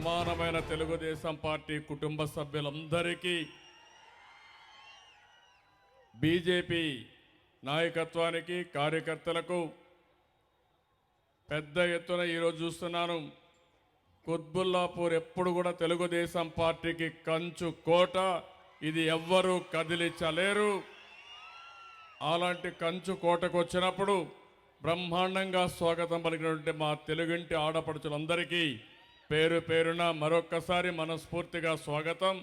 సమానమైన తెలుగుదేశం పార్టీ కుటుంబ సభ్యులందరికీ బీజేపీ నాయకత్వానికి కార్యకర్తలకు పెద్ద ఎత్తున ఈరోజు చూస్తున్నాను. కుత్బుల్లాపూర్ ఎప్పుడు కూడా తెలుగుదేశం పార్టీకి కంచు కోట. ఇది ఎవ్వరూ కదిలించలేరు. అలాంటి కంచు కోటకు వచ్చినప్పుడు బ్రహ్మాండంగా స్వాగతం పలికినటువంటి మా తెలుగింటి ఆడపడుచులందరికీ పేరు పేరున మరొక్కసారి మనస్ఫూర్తిగా స్వాగతం,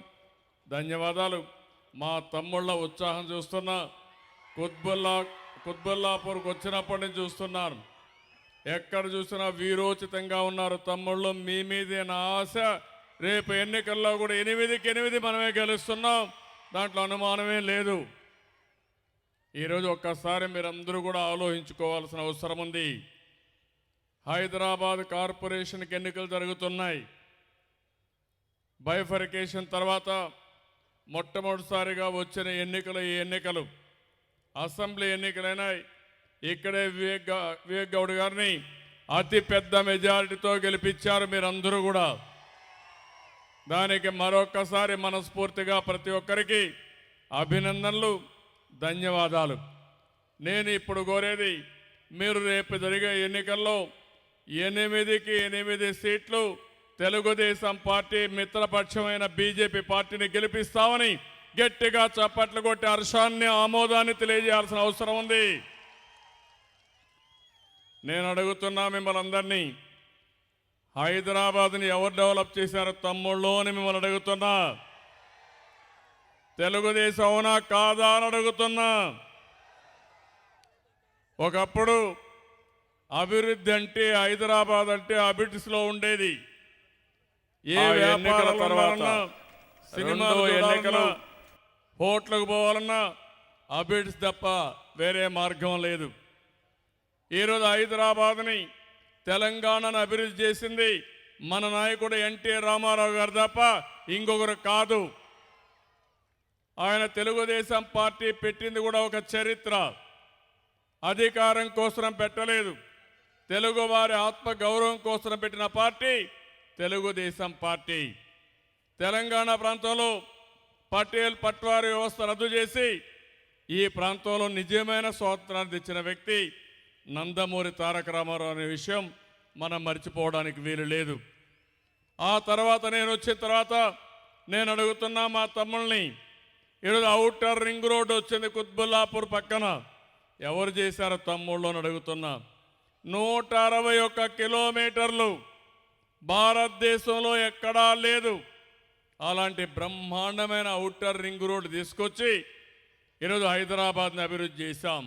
ధన్యవాదాలు. మా తమ్ముళ్ళ ఉత్సాహం చూస్తున్నా. కుత్బుల్లాపూర్కి వచ్చినప్పటి నుంచి చూస్తున్నాను. ఎక్కడ చూసినా వీరోచితంగా ఉన్నారు తమ్ముళ్ళు. మీ మీదే నా ఆశ. రేపు ఎన్నికల్లో కూడా 8కి 8 మనమే గెలుస్తున్నాం, దాంట్లో అనుమానమే లేదు. ఈరోజు ఒక్కసారి మీరందరూ కూడా ఆలోచించుకోవాల్సిన అవసరం ఉంది. హైదరాబాద్ కార్పొరేషన్కి ఎన్నికలు జరుగుతున్నాయి. బైఫర్కేషన్ తర్వాత మొట్టమొదటిసారిగా వచ్చిన ఎన్నికలు ఈ ఎన్నికలు. అసెంబ్లీ ఎన్నికలైనాయి. ఇక్కడే వివేక్ గౌడ్ గారిని అతి పెద్ద మెజారిటీతో గెలిపించారు మీరందరూ కూడా. దానికి మరొక్కసారి మనస్ఫూర్తిగా ప్రతి ఒక్కరికి అభినందనలు, ధన్యవాదాలు. నేను ఇప్పుడు కోరేది, మీరు రేపు జరిగే ఎన్నికల్లో 8కి 8 సీట్లు తెలుగుదేశం పార్టీ మిత్రపక్షమైన బీజేపీ పార్టీని గెలిపిస్తామని గట్టిగా చప్పట్లు కొట్టి హర్షాన్ని, ఆమోదాన్ని తెలియజేయాల్సిన అవసరం ఉంది. నేను అడుగుతున్నా మిమ్మల్ని అందరినీ, హైదరాబాద్ని ఎవరు డెవలప్ చేశారో తమ్ముళ్ళు అని మిమ్మల్ని అడుగుతున్నా. తెలుగుదేశం అవునా కాదా అని అడుగుతున్నా. ఒకప్పుడు అభివృద్ధి అంటే హైదరాబాద్ అంటే అబిడ్స్లో ఉండేది. ఏ వ్యాపారాల తర్వాత సినిమాలు ఎన్నికలు హోటల్కు పోవాలన్నా అబిడ్స్ తప్ప వేరే మార్గం లేదు. ఈరోజు హైదరాబాద్ని, తెలంగాణను అభివృద్ధి చేసింది మన నాయకుడు ఎన్టీ రామారావు గారు తప్ప ఇంకొకరు కాదు. ఆయన తెలుగుదేశం పార్టీ పెట్టింది కూడా ఒక చరిత్ర. అధికారం కోసం పెట్టలేదు, తెలుగువారి ఆత్మ గౌరవం కోసం పెట్టిన పార్టీ తెలుగుదేశం పార్టీ. తెలంగాణ ప్రాంతంలో పటేల్ పట్వారీ వ్యవస్థ రద్దు చేసి ఈ ప్రాంతంలో నిజమైన స్వాతంత్రాన్ని తెచ్చిన వ్యక్తి నందమూరి తారక రామారావు అనే విషయం మనం మర్చిపోవడానికి వీలు లేదు. ఆ తర్వాత నేను వచ్చిన తర్వాత నేను అడుగుతున్నా మా తమ్ముల్ని, ఈరోజు ఔటర్ రింగ్ రోడ్ వచ్చింది కుత్బుల్లాపూర్ పక్కన, ఎవరు చేశారో తమ్ముళ్ళు అని అడుగుతున్నా. 161 కిలోమీటర్లు భారతదేశంలో ఎక్కడా లేదు. అలాంటి బ్రహ్మాండమైన ఔటర్ రింగ్ రోడ్ తీసుకొచ్చి ఈరోజు హైదరాబాద్ని అభివృద్ధి చేశాం.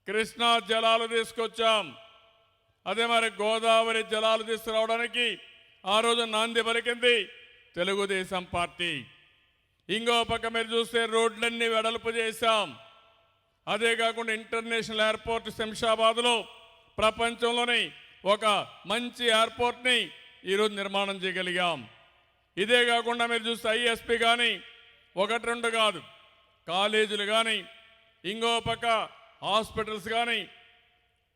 కృష్ణా జలాలు తీసుకొచ్చాం. అదే మరి గోదావరి జలాలు తీసుకురావడానికి ఆ రోజు నాంది పలికింది తెలుగుదేశం పార్టీ. ఇంకో పక్క మీరు చూస్తే రోడ్లన్నీ వెడల్పు చేశాం. అదే కాకుండా ఇంటర్నేషనల్ ఎయిర్పోర్ట్ శంషాబాద్లో ప్రపంచంలోని ఒక మంచి ఎయిర్పోర్ట్ని ఈరోజు నిర్మాణం చేయగలిగాం. ఇదే కాకుండా మీరు చూస్తే ఐఎస్పి కానీ 1-2 కాదు, కాలేజీలు కానీ, ఇంకో పక్క హాస్పిటల్స్ కానీ,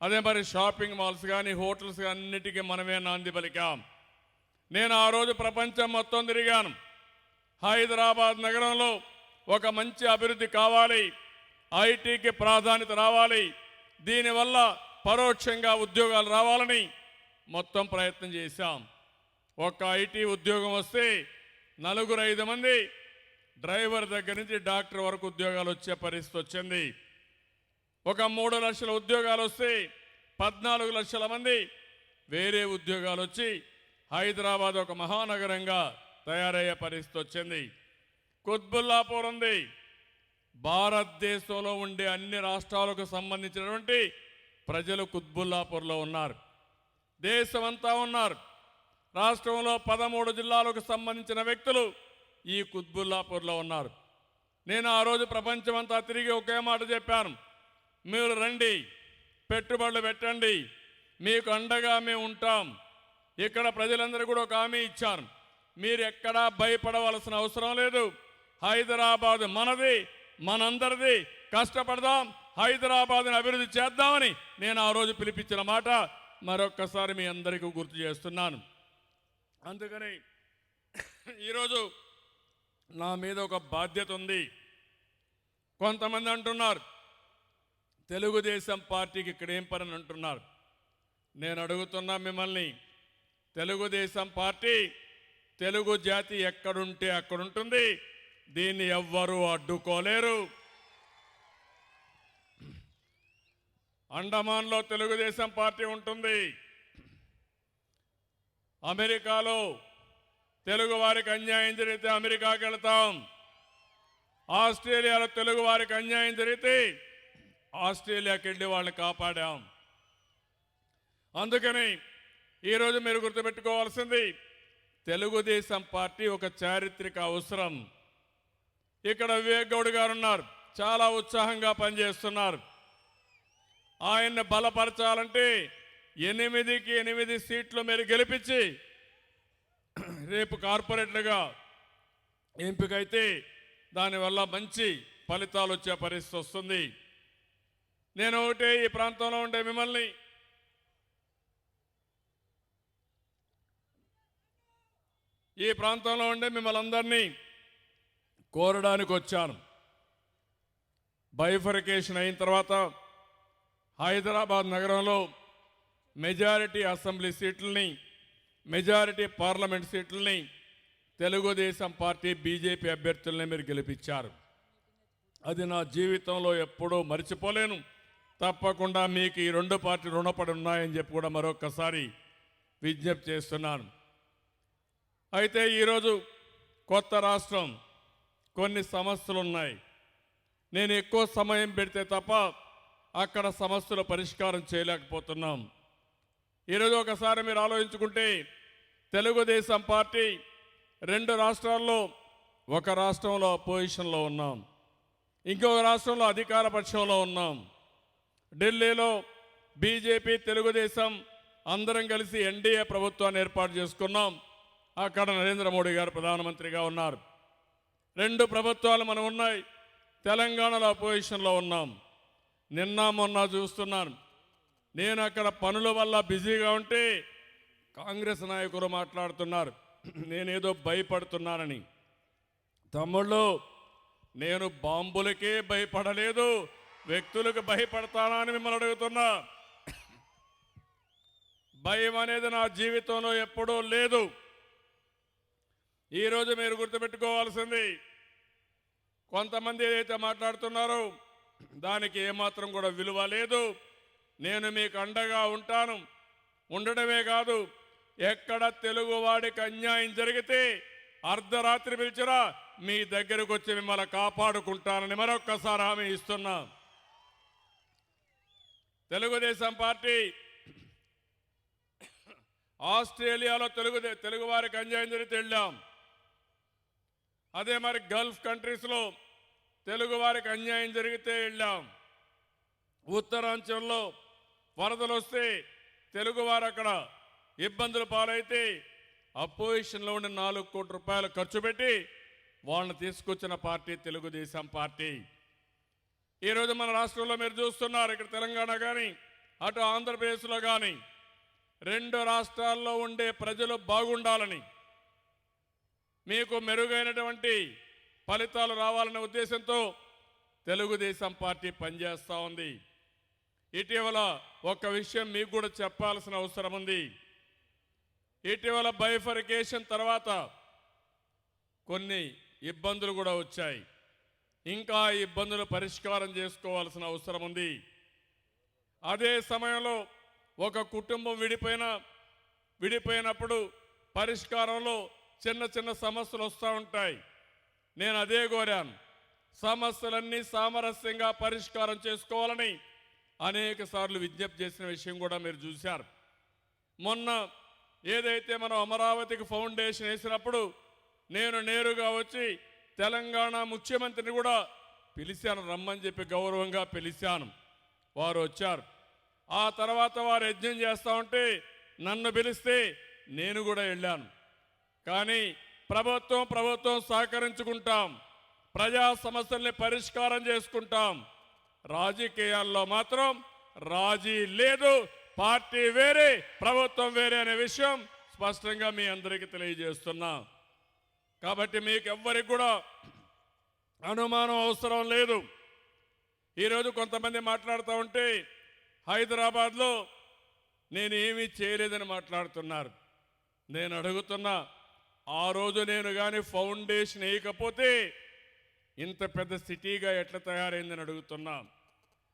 అదే మరి షాపింగ్ మాల్స్ కానీ, హోటల్స్ కానీ అన్నిటికీ మనమే నాంది పలికాం. నేను ఆ రోజు ప్రపంచం మొత్తం తిరిగాను. హైదరాబాద్ నగరంలో ఒక మంచి అభివృద్ధి కావాలి, ఐటీకి ప్రాధాన్యత రావాలి, దీనివల్ల పరోక్షంగా ఉద్యోగాలు రావాలని మొత్తం ప్రయత్నం చేశాం. ఒక ఐటీ ఉద్యోగం వస్తే 4-5 మంది డ్రైవర్ దగ్గర నుంచి డాక్టర్ వరకు ఉద్యోగాలు వచ్చే పరిస్థితి వచ్చింది. ఒక 3 లక్షల ఉద్యోగాలు వస్తే 14 లక్షల మంది వేరే ఉద్యోగాలు వచ్చి హైదరాబాద్ ఒక మహానగరంగా తయారయ్యే పరిస్థితి వచ్చింది. కుత్బుల్లాపూర్ ఉంది. భారతదేశంలో ఉండే అన్ని రాష్ట్రాలకు సంబంధించినటువంటి ప్రజలు కుత్బుల్లాపూర్లో ఉన్నారు. దేశమంతా ఉన్నారు. రాష్ట్రంలో 13 జిల్లాలకు సంబంధించిన వ్యక్తులు ఈ కుత్బుల్లాపూర్లో ఉన్నారు. నేను ఆ రోజు ప్రపంచమంతా తిరిగి ఒకే మాట చెప్పాను, మీరు రండి, పెట్టుబడులు పెట్టండి, మీకు అండగా మేము ఉంటాం. ఇక్కడ ప్రజలందరూ కూడా ఒక హామీ ఇచ్చారు, మీరు ఎక్కడా భయపడవలసిన అవసరం లేదు, హైదరాబాద్ మనది, మనందరిది, కష్టపడదాం, హైదరాబాద్ని అభివృద్ధి చేద్దామని నేను ఆ రోజు పిలిపించిన మాట మరొక్కసారి మీ అందరికీ గుర్తు చేస్తున్నాను. అందుకని ఈరోజు నా మీద ఒక బాధ్యత ఉంది. కొంతమంది అంటున్నారు తెలుగుదేశం పార్టీకి ఇక్కడ ఏం పని అంటున్నారు. నేను అడుగుతున్నా మిమ్మల్ని, తెలుగుదేశం పార్టీ తెలుగు జాతి ఎక్కడుంటే అక్కడుంటుంది. దీన్ని ఎవ్వరూ అడ్డుకోలేరు. అండమాన్లో తెలుగుదేశం పార్టీ ఉంటుంది. అమెరికాలో తెలుగు వారికి అన్యాయం జరిగితే అమెరికాకి వెళ్తాం. ఆస్ట్రేలియాలో తెలుగు వారికి అన్యాయం జరిగితే ఆస్ట్రేలియాకి వెళ్ళి వాళ్ళని కాపాడాం. అందుకని ఈరోజు మీరు గుర్తుపెట్టుకోవాల్సింది, తెలుగుదేశం పార్టీ ఒక చారిత్రక అవసరం. ఇక్కడ వివేక్ గౌడ్ గారు ఉన్నారు, చాలా ఉత్సాహంగా పనిచేస్తున్నారు. ఆయన్ని బలపరచాలంటే 8కి 8 సీట్లు మీరు గెలిపించి రేపు కార్పొరేట్లుగా ఎంపికైతే దానివల్ల మంచి ఫలితాలు వచ్చే పరిస్థితి వస్తుంది. నేను ఒకటే ఈ ప్రాంతంలో ఉండే మిమ్మల్ని, ఈ ప్రాంతంలో ఉండే మిమ్మల్ని అందరినీ కోరడానికి వచ్చాను. బైఫర్కేషన్ అయిన తర్వాత హైదరాబాద్ నగరంలో మెజారిటీ అసెంబ్లీ సీట్లని, మెజారిటీ పార్లమెంట్ సీట్లని తెలుగుదేశం పార్టీ బీజేపీ అభ్యర్థుల్ని మీరు గెలిపించారు. అది నా జీవితంలో ఎప్పుడూ మర్చిపోలేను. తప్పకుండా మీకు ఈ 2 పార్టీలు రుణపడి ఉన్నాయని చెప్పి కూడా మరొక్కసారి విజ్ఞప్తి చేస్తున్నాను. అయితే ఈరోజు కొత్త రాష్ట్రం, కొన్ని సమస్యలు ఉన్నాయి. నేను ఎక్కువ సమయం పెడితే తప్ప అక్కడ సమస్యల పరిష్కారం చేయలేకపోతున్నాం. ఈరోజు ఒకసారి మీరు ఆలోచించుకుంటే, తెలుగుదేశం పార్టీ 2 రాష్ట్రాల్లో, ఒక రాష్ట్రంలో అపోజిషన్లో ఉన్నాం, ఇంకొక రాష్ట్రంలో అధికార పక్షంలో ఉన్నాం. ఢిల్లీలో బీజేపీ తెలుగుదేశం అందరం కలిసి ఎన్డీఏ ప్రభుత్వాన్ని ఏర్పాటు చేసుకున్నాం. అక్కడ నరేంద్ర మోడీ గారు ప్రధానమంత్రిగా ఉన్నారు. 2 ప్రభుత్వాలు మనం ఉన్నాయి. తెలంగాణలో అపోజిషన్లో ఉన్నాం. నిన్న మొన్న చూస్తున్నాను, నేను అక్కడ పనుల వల్ల బిజీగా ఉంటే కాంగ్రెస్ నాయకులు మాట్లాడుతున్నారు నేనేదో భయపడుతున్నానని. తమ్ముళ్ళు, నేను బాంబులకే భయపడలేదు, వ్యక్తులకు భయపడతానా అని మిమ్మల్ని అడుగుతున్నా. భయం అనేది నా జీవితంలో ఎప్పుడూ లేదు. ఈరోజు మీరు గుర్తుపెట్టుకోవాల్సింది, కొంతమంది ఏదైతే మాట్లాడుతున్నారో దానికి ఏమాత్రం కూడా విలువ లేదు. నేను మీకు అండగా ఉంటాను. ఉండడమే కాదు, ఎక్కడ తెలుగువాడికి అన్యాయం జరిగితే అర్ధరాత్రి పిలిచిరా మీ దగ్గరకు వచ్చి మిమ్మల్ని కాపాడుకుంటానని మరొక్కసారి హామీ ఇస్తున్నా. తెలుగుదేశం పార్టీ ఆస్ట్రేలియాలో తెలుగు వారికి అన్యాయం జరిగితే వెళ్ళాం. అదే మరి గల్ఫ్ కంట్రీస్లో తెలుగు వారికి అన్యాయం జరిగితే వెళ్ళాం. ఉత్తరాంచల్లో వరదలు వస్తే తెలుగువారు అక్కడ ఇబ్బందులు పాలైతే అపోజిషన్లో ఉండి 4 కోట్ల రూపాయలు ఖర్చు పెట్టి వాళ్ళని తీసుకొచ్చిన పార్టీ తెలుగుదేశం పార్టీ. ఈరోజు మన రాష్ట్రంలో మీరు చూస్తున్నారు, ఇక్కడ తెలంగాణ కానీ అటు ఆంధ్రప్రదేశ్లో కానీ 2 రాష్ట్రాల్లో ఉండే ప్రజలు బాగుండాలని, మీకు మెరుగైనటువంటి ఫలితాలు రావాలనే ఉద్దేశంతో తెలుగుదేశం పార్టీ పనిచేస్తూ ఉంది. ఇటీవల ఒక విషయం మీకు కూడా చెప్పాల్సిన అవసరం ఉంది. ఇటీవల బైఫర్కేషన్ తర్వాత కొన్ని ఇబ్బందులు కూడా వచ్చాయి. ఇంకా ఇబ్బందులు పరిష్కారం చేసుకోవాల్సిన అవసరం ఉంది. అదే సమయంలో ఒక కుటుంబం విడిపోయినప్పుడు పరిష్కారంలో చిన్న చిన్న సమస్యలు వస్తూ ఉంటాయి. నేను అదే కోరాను, సమస్యలన్నీ సామరస్యంగా పరిష్కారం చేసుకోవాలని అనేక సార్లు విజ్ఞప్తి చేసిన విషయం కూడా మీరు చూశారు. మొన్న ఏదైతే మనం అమరావతికి ఫౌండేషన్ వేసినప్పుడు నేను నేరుగా వచ్చి తెలంగాణ ముఖ్యమంత్రిని కూడా పిలిచాను, రమ్మని చెప్పి గౌరవంగా పిలిచాను. వారు వచ్చారు. ఆ తర్వాత వారు యజ్ఞం చేస్తూ ఉంటే నన్ను పిలిస్తే నేను కూడా వెళ్ళాను. కానీ ప్రభుత్వం సహకరించుకుంటాం, ప్రజా సమస్యల్ని పరిష్కారం చేసుకుంటాం. రాజకీయాల్లో మాత్రం రాజీ లేదు. పార్టీ వేరే, ప్రభుత్వం వేరే అనే విషయం స్పష్టంగా మీ అందరికీ తెలియజేస్తున్నా. కాబట్టి మీకు ఎవ్వరికి కూడా అనుమానం అవసరం లేదు. ఈరోజు కొంతమంది మాట్లాడుతూ ఉంటే హైదరాబాద్లో నేనేమీ చేయలేదని మాట్లాడుతున్నారు. నేను అడుగుతున్నా, ఆ రోజు నేను కానీ ఫౌండేషన్ వేయకపోతే ఇంత పెద్ద సిటీగా ఎట్లా తయారైందని అడుగుతున్నా.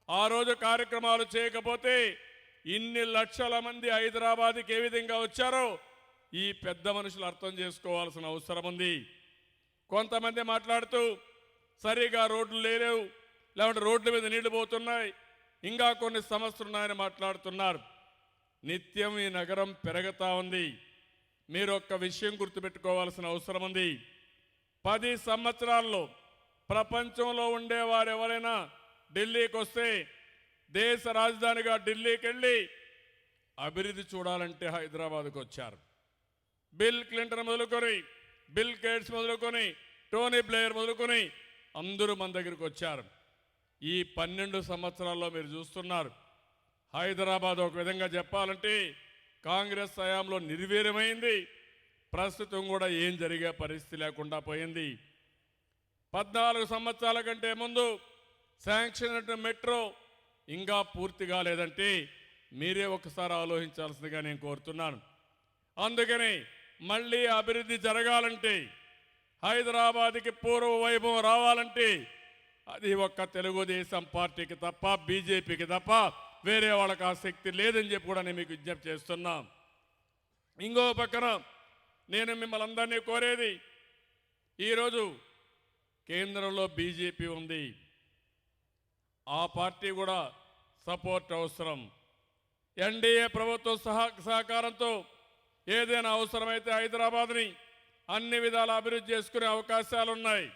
ఆ రోజు కార్యక్రమాలు చేయకపోతే ఇన్ని లక్షల మంది హైదరాబాద్కి ఏ విధంగా వచ్చారో ఈ పెద్ద మనుషులు అర్థం చేసుకోవాల్సిన అవసరం ఉంది. కొంతమంది మాట్లాడుతూ సరిగా రోడ్లు లేవు, లేకుంటే రోడ్ల మీద నీళ్లు పోతున్నాయి, ఇంకా కొన్ని సమస్యలు ఉన్నాయని మాట్లాడుతున్నారు. నిత్యం ఈ నగరం పెరుగుతూ ఉంది. మీరు ఒక్క విషయం గుర్తుపెట్టుకోవాల్సిన అవసరం ఉంది. 10 సంవత్సరాల్లో ప్రపంచంలో ఉండేవారు ఎవరైనా ఢిల్లీకి వస్తే దేశ రాజధానిగా ఢిల్లీకి వెళ్ళి అభివృద్ధి చూడాలంటే హైదరాబాద్కు వచ్చారు. బిల్ క్లింటన్ మొదలుకొని, బిల్ గేట్స్ మొదలుకొని, టోనీ బ్లేయర్ మొదలుకొని అందరూ మన దగ్గరికి వచ్చారు. ఈ 12 సంవత్సరాల్లో మీరు చూస్తున్నారు హైదరాబాద్ ఒక విధంగా చెప్పాలంటే కాంగ్రెస్ హయాంలో నిర్వీర్యమైంది. ప్రస్తుతం కూడా ఏం జరిగే పరిస్థితి లేకుండా పోయింది. 14 సంవత్సరాల కంటే ముందు శాంక్షన్ అయిన మెట్రో ఇంకా పూర్తి కాలేదంటే మీరే ఒకసారి ఆలోచించాల్సిందిగా నేను కోరుతున్నాను. అందుకని మళ్ళీ అభివృద్ధి జరగాలంటే, హైదరాబాద్కి పూర్వ వైభవం రావాలంటే అది ఒక్క తెలుగుదేశం పార్టీకి తప్ప, బీజేపీకి తప్ప వేరే వాళ్ళకి ఆ శక్తి లేదని చెప్పి కూడా నేను మీకు విజ్ఞప్తి చేస్తున్నాం. ఇంకో పక్కన నేను మిమ్మల్ని అందరినీ కోరేది, ఈరోజు కేంద్రంలో బీజేపీ ఉంది, ఆ పార్టీ కూడా సపోర్ట్ అవసరం. ఎన్డీఏ ప్రభుత్వం సహకారంతో ఏదైనా అవసరమైతే హైదరాబాద్ని అన్ని విధాల అభివృద్ధి చేసుకునే అవకాశాలు ఉన్నాయి.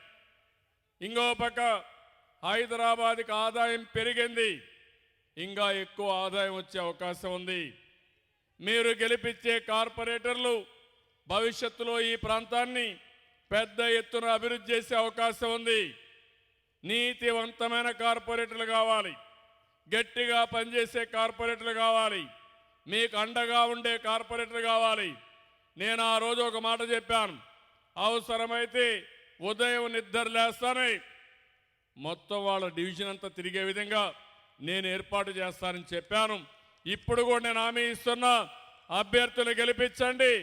ఇంకో పక్క హైదరాబాద్కి ఆదాయం పెరిగింది, ఇంకా ఎక్కువ ఆదాయం వచ్చే అవకాశం ఉంది. మీరు గెలిపించే కార్పొరేటర్లు భవిష్యత్తులో ఈ ప్రాంతాన్ని పెద్ద ఎత్తున అభివృద్ధి చేసే అవకాశం ఉంది. నీతివంతమైన కార్పొరేటర్లు కావాలి, గట్టిగా పనిచేసే కార్పొరేటర్లు కావాలి, మీకు అండగా ఉండే కార్పొరేటర్లు కావాలి. నేను ఆ రోజు ఒక మాట చెప్పాను, అవసరమైతే ఉదయం నిద్ర లేస్తానే మొత్తం వాళ్ళ డివిజన్ అంతా తిరిగే విధంగా నేను ఏర్పాటు చేస్తానని చెప్పాను. ఇప్పుడు కూడా నేను హామీ ఇస్తున్నా, అభ్యర్థులు గెలిపించండి,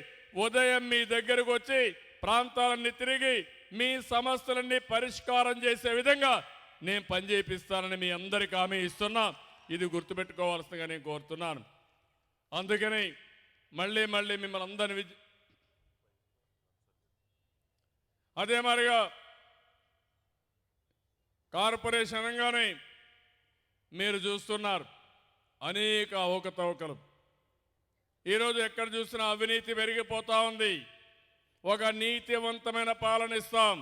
ఉదయం మీ దగ్గరకు వచ్చి ప్రాంతాలన్నీ తిరిగి మీ సమస్యలన్నీ పరిష్కారం చేసే విధంగా నేను పనిచేపిస్తానని మీ అందరికీ హామీ ఇస్తున్నా. ఇది గుర్తుపెట్టుకోవాల్సిందిగా నేను కోరుతున్నాను. అందుకని మళ్ళీ మిమ్మల్ని అందరినీ అదే మరిగా కార్పొరేషన్ అనగానే మీరు చూస్తున్నారు అనేక అవకతవకలు. ఈరోజు ఎక్కడ చూసినా అవినీతి పెరిగిపోతా ఉంది. ఒక నీతివంతమైన పాలన ఇస్తాం,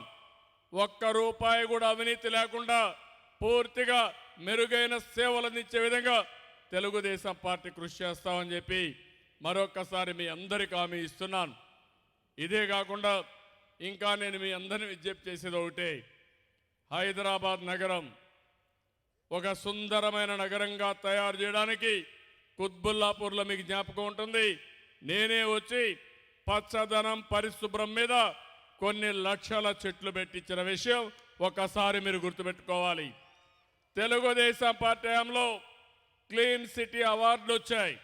ఒక్క రూపాయి కూడా అవినీతి లేకుండా పూర్తిగా మెరుగైన సేవలు అందించే విధంగా తెలుగుదేశం పార్టీ కృషి చేస్తామని చెప్పి మరొక్కసారి మీ అందరికీ హామీ ఇస్తున్నాను. ఇదే కాకుండా ఇంకా నేను మీ అందరిని విజ్ఞప్తి చేసేది ఒకటే, హైదరాబాద్ నగరం ఒక సుందరమైన నగరంగా తయారు చేయడానికి కుత్బుల్లాపూర్లో మీకు జ్ఞాపకం ఉంటుంది, నేనే వచ్చి పచ్చదనం పరిశుభ్రం మీద కొన్ని లక్షల చెట్లు పెట్టించిన విషయం ఒకసారి మీరు గుర్తుపెట్టుకోవాలి. తెలుగుదేశం పార్టీ హయాంలో క్లీన్ సిటీ అవార్డులు వచ్చాయి,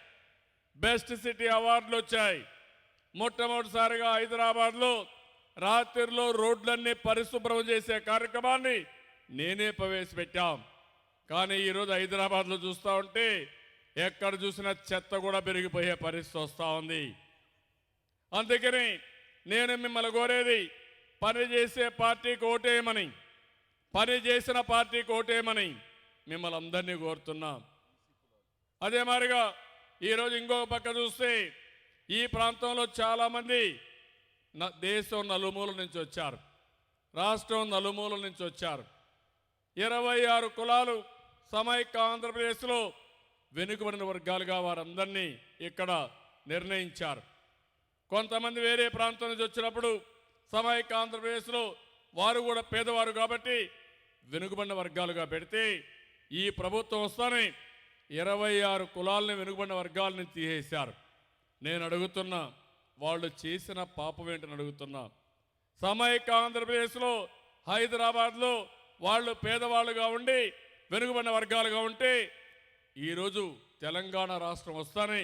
బెస్ట్ సిటీ అవార్డులు వచ్చాయి. మొట్టమొదటిసారిగా హైదరాబాద్లో రాత్రిలో రోడ్లన్నీ పరిశుభ్రం చేసే కార్యక్రమాన్ని నేనే ప్రవేశపెట్టాం. కానీ ఈరోజు హైదరాబాద్లో చూస్తూ ఉంటే ఎక్కడ చూసినా చెత్త కూడా పెరిగిపోయే పరిస్థితి వస్తూ ఉంది. అందుకని నేను మిమ్మల్ని కోరేది, పని చేసే పార్టీకి ఓటేయమని, పని చేసిన పార్టీకి ఓటేయమని మిమ్మల్ని అందరినీ కోరుతున్నాం. అదే మాదిరిగా ఈరోజు ఇంకొక పక్క చూస్తే ఈ ప్రాంతంలో చాలామంది దేశం నలుమూల నుంచి వచ్చారు, రాష్ట్రం నలుమూల నుంచి వచ్చారు. 26 కులాలు సమైక్య ఆంధ్రప్రదేశ్లో వెనుకబడిన వర్గాలుగా వారందరినీ ఇక్కడ నిర్ణయించారు. కొంతమంది వేరే ప్రాంతం నుంచి వచ్చినప్పుడు సమైక్య ఆంధ్రప్రదేశ్లో వారు కూడా పేదవారు కాబట్టి వెనుకబడిన వర్గాలుగా పెడితే ఈ ప్రభుత్వం వస్తానే 26 కులాలని వెనుకబడిన వర్గాలని తీసేశారు. నేను అడుగుతున్నా, వాళ్ళు చేసిన పాపం ఏంటని అడుగుతున్నా. సమైక్య ఆంధ్రప్రదేశ్లో హైదరాబాద్లో వాళ్ళు పేదవాళ్ళుగా ఉండి వెనుకబడిన వర్గాలుగా ఉంటే ఈరోజు తెలంగాణ రాష్ట్రం వస్తానే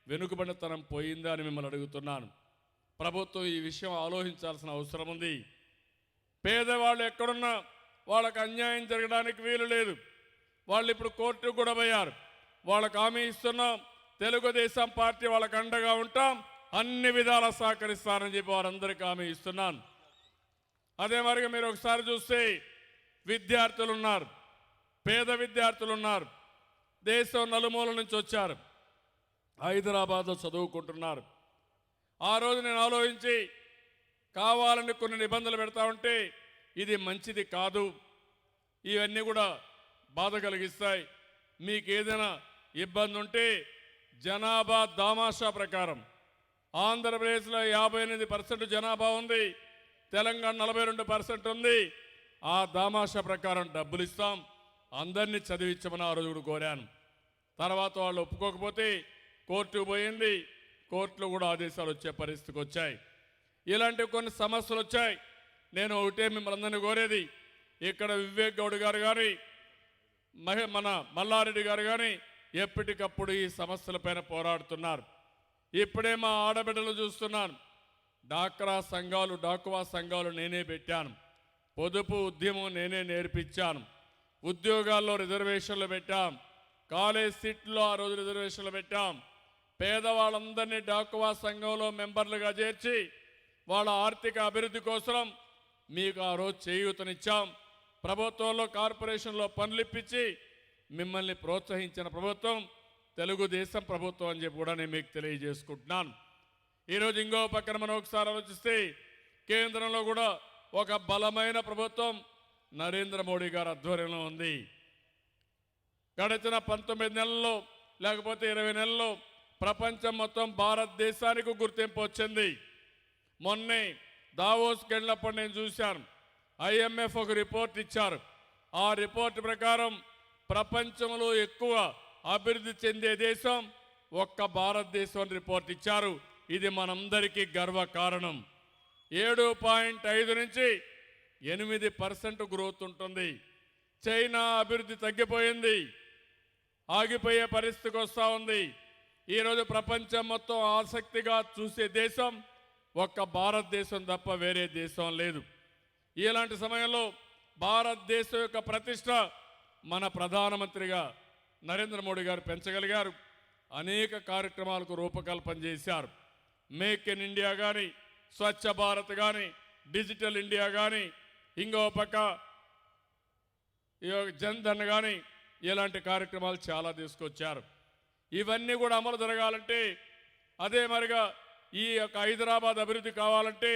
వెనుకబడినతనం పోయిందా అని మిమ్మల్ని అడుగుతున్నాను. ప్రభుత్వం ఈ విషయం ఆలోచించాల్సిన అవసరం ఉంది. పేదవాళ్ళు ఎక్కడున్నా వాళ్ళకు అన్యాయం జరగడానికి వీలు లేదు. వాళ్ళు ఇప్పుడు కోర్టుకు కూడా పోయారు. వాళ్ళకు హామీ ఇస్తున్నాం, తెలుగుదేశం పార్టీ వాళ్ళకు అండగా ఉంటాం, అన్ని విధాలా సహకరిస్తారని చెప్పి వారందరికీ హామీ ఇస్తున్నాను. అదే మరిగా మీరు ఒకసారి చూస్తే విద్యార్థులు ఉన్నారు, పేద విద్యార్థులు ఉన్నారు, దేశం నలుమూల నుంచి వచ్చారు, హైదరాబాద్లో చదువుకుంటున్నారు. ఆ రోజు నేను ఆలోచించి కావాలని కొన్ని నిబంధనలు పెడతా ఉంటే ఇది మంచిది కాదు, ఇవన్నీ కూడా బాధ కలిగిస్తాయి, మీకు ఏదైనా ఇబ్బంది ఉంటే జనాభా దామాషా ప్రకారం ఆంధ్రప్రదేశ్లో 58% జనాభా ఉంది, తెలంగాణ 42% ఉంది. ఆ దామాషా ప్రకారం డబ్బులు ఇస్తాం, అందరినీ చదివించమని ఆ రోజు కూడా కోరాను. తర్వాత వాళ్ళు ఒప్పుకోకపోతే కోర్టుకు పోయింది, కోర్టులో కూడా ఆదేశాలు వచ్చే పరిస్థితికి వచ్చాయి. ఇలాంటి కొన్ని సమస్యలు వచ్చాయి. నేను ఒకటే మిమ్మల్ని అందరినీ కోరేది, ఇక్కడ వివేక్ గౌడ్ గారు కానీ మన మల్లారెడ్డి గారు కానీ ఎప్పటికప్పుడు ఈ సమస్యలపైన పోరాడుతున్నారు. ఇప్పుడే మా ఆడబిడ్డలు చూస్తున్నాను, డాక్రా సంఘాలు డాకువా సంఘాలు నేనే పెట్టాను, పొదుపు ఉద్యమం నేనే నేర్పించాను, ఉద్యోగాల్లో రిజర్వేషన్లు పెట్టాం, కాలేజ్ సీట్లో ఆ రోజు రిజర్వేషన్లు పెట్టాం, పేదవాళ్ళందరినీ డాకువా సంఘంలో మెంబర్లుగా చేర్చి వాళ్ళ ఆర్థిక అభివృద్ధి కోసం మీకు ఆ రోజు చేయూతనిచ్చాం. ప్రభుత్వంలో కార్పొరేషన్లో పనులు ఇప్పించి మిమ్మల్ని ప్రోత్సహించిన ప్రభుత్వం తెలుగుదేశం ప్రభుత్వం అని చెప్పి కూడా నేను మీకు తెలియజేసుకుంటున్నాను. ఈరోజు ఇంకో పక్కన మనం ఒకసారి ఆలోచిస్తే కేంద్రంలో కూడా ఒక బలమైన ప్రభుత్వం నరేంద్ర మోడీ గారి ఆధ్వర్యంలో ఉంది. గడిచిన 19 నెలల్లో లేకపోతే 20 నెలల్లో ప్రపంచం మొత్తం భారతదేశానికి గుర్తింపు వచ్చింది. మొన్నే దావోస్కి వెళ్ళినప్పుడు నేను చూశాను, IMF ఒక రిపోర్ట్ ఇచ్చారు. ఆ రిపోర్ట్ ప్రకారం ప్రపంచంలో ఎక్కువ అభివృద్ధి చెందే దేశం ఒక్క భారతదేశం రిపోర్ట్ ఇచ్చారు. ఇది మనందరికీ గర్వకారణం. 7.5 నుంచి 8% గ్రోత్ ఉంటుంది. చైనా అభివృద్ధి తగ్గిపోయింది, ఆగిపోయే పరిస్థితికి వస్తూ ఉంది. ఈరోజు ప్రపంచం మొత్తం ఆసక్తిగా చూసే దేశం ఒక్క భారతదేశం తప్ప వేరే దేశం లేదు. ఇలాంటి సమయంలో భారతదేశం యొక్క ప్రతిష్ట మన ప్రధానమంత్రిగా నరేంద్ర మోడీ గారు పెంచగలిగారు. అనేక కార్యక్రమాలకు రూపకల్పన చేశారు. మేక్ ఇన్ ఇండియా కానీ, స్వచ్ఛ భారత్ కానీ, డిజిటల్ ఇండియా కానీ, ఇంకో పక్క జన్ ధన్ కానీ ఇలాంటి కార్యక్రమాలు చాలా తీసుకొచ్చారు. ఇవన్నీ కూడా అమలు జరగాలంటే, అదే మరిగా ఈ యొక్క హైదరాబాద్ అభివృద్ధి కావాలంటే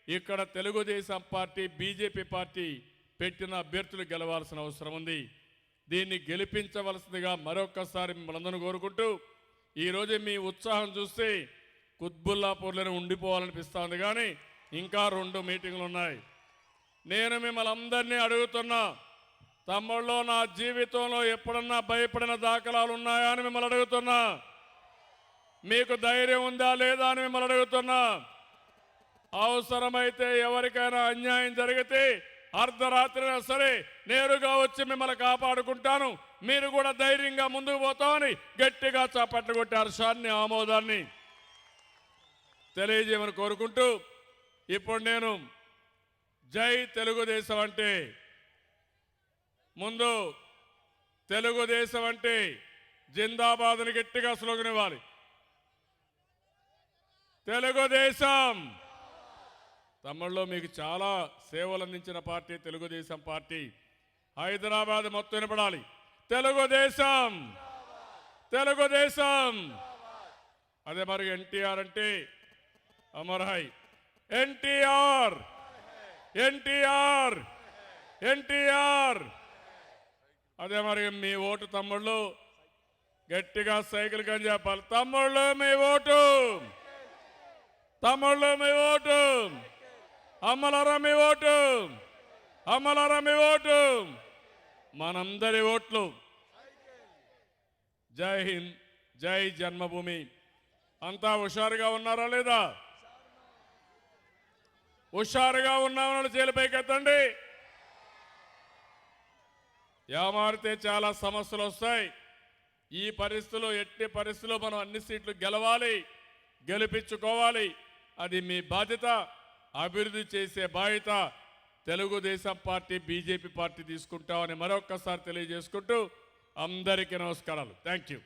ఇక్కడ తెలుగుదేశం పార్టీ బీజేపీ పార్టీ పెట్టిన అభ్యర్థులు గెలవాల్సిన అవసరం ఉంది. దీన్ని గెలిపించవలసిందిగా మరొక్కసారి మిమ్మల్ని కోరుకుంటూ, ఈరోజు మీ ఉత్సాహం చూస్తే కుత్బుల్లాపూర్లోనే ఉండిపోవాలనిపిస్తుంది, కానీ ఇంకా 2 మీటింగ్లు ఉన్నాయి. నేను మిమ్మల్ని అందరినీ అడుగుతున్నా, తమ్ముళ్ళు నా జీవితంలో ఎప్పుడన్నా భయపడిన దాఖలాలు ఉన్నాయా అని మిమ్మల్ని అడుగుతున్నా. మీకు ధైర్యం ఉందా లేదా అని మిమ్మల్ని అడుగుతున్నా. అవసరమైతే ఎవరికైనా అన్యాయం జరిగితే అర్ధరాత్రి సరే నేరుగా వచ్చి మిమ్మల్ని కాపాడుకుంటాను, మీరు కూడా ధైర్యంగా ముందుకు పోతామని గట్టిగా చప్పట్లు కొట్టి హర్షాన్ని ఆమోదాన్ని తెలియజేయమని కోరుకుంటూ, ఇప్పుడు నేను జై తెలుగుదేశం అంటే ముందు తెలుగుదేశం అంటే జిందాబాద్ని గట్టిగా స్లోగన్ ఇవ్వాలి. తెలుగుదేశం. తమిళలో మీకు చాలా సేవలు అందించిన పార్టీ తెలుగుదేశం పార్టీ. హైదరాబాద్ మొత్తం వినపడాలి, తెలుగుదేశం తెలుగుదేశం. అదే మరి ఎన్టీఆర్ అంటే అమర్హై, ఎన్టీఆర్ ఎన్టీఆర్ ఎన్టీఆర్. అదే మరి మీ ఓటు తమ్ముళ్ళు గట్టిగా సైకిల్ కని చెప్పాలి, తమ్ముళ్ళు మీ ఓటు, తమ్ముళ్ళు మీ ఓటు, అమ్మలారా మీ ఓటు, అమ్మలారా మీ ఓటు, మనందరి ఓట్లు. జై హింద్, జై జన్మభూమి, అంతా హుషారుగా ఉన్నారా లేదా? హుషారుగా ఉన్నామని చేలిపైకి ఎత్తండి. ఏమారితే చాలా సమస్యలు వస్తాయి. ఈ పరిస్థితుల్లో ఎట్టి పరిస్థితుల్లో మనం అన్ని సీట్లు గెలవాలి, గెలిపించుకోవాలి. అది మీ బాధ్యత. అభివృద్ధి చేసే బాధ్యత తెలుగుదేశం పార్టీ, బీజేపీ పార్టీ తీసుకుంటామని మరొక్కసారి తెలియజేసుకుంటూ అందరికీ నమస్కారాలు. Thank you.